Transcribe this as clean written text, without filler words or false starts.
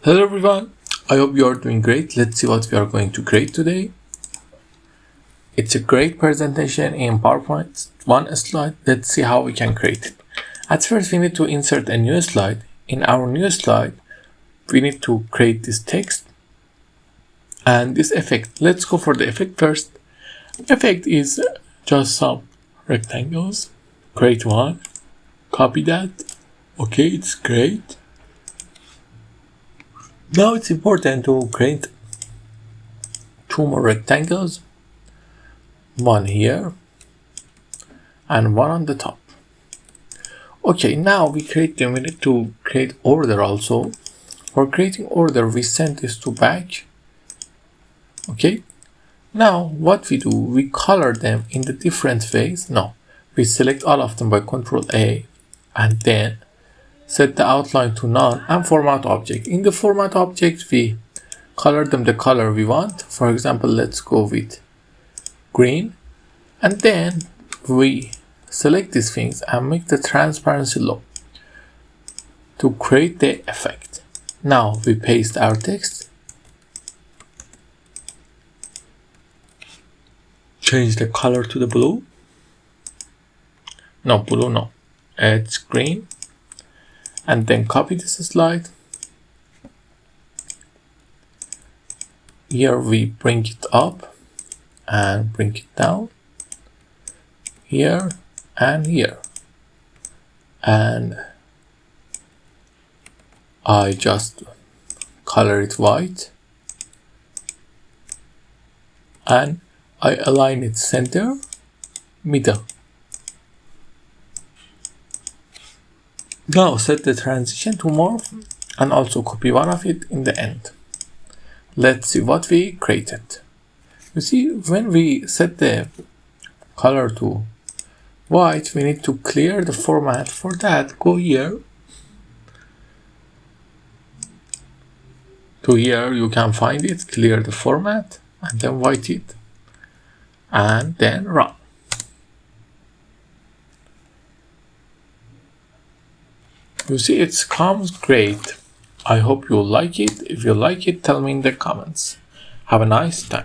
Hello everyone, I hope you are doing great. Let's see what we are going to create today. It's a great presentation in PowerPoint, one slide. Let's see how we can create it. At first we need to insert a new slide. In our new slide, we need to create this text and this effect. Let's go for the effect first. Effect is just some rectangles. Create one, copy that. Okay, it's great. Now it's important to create two more rectangles, one here and one on the top. Okay, now we need to create order also. For creating order, we send this to back. Okay, now what we do, we color them in the different ways. No, we select all of them by Ctrl A and then set the outline to none and format object. In the format object, we color them the color we want. For example, let's go with green, and then we select these things and make the transparency low to create the effect. Now we paste our text, change the color to the blue. No, blue, no, it's green. And then copy this slide. Here we bring it up and bring it down. Here and here. And I just color it white. And I align it center, middle. Now set the transition to morph and also copy one of it in the end. Let's see what we created. You see, when we set the color to white, we need to clear the format. For that, go here to here, you can find it, clear the format and then white it and then run. You see, it comes great. I hope you like it. If you like it, tell me in the comments. Have a nice time.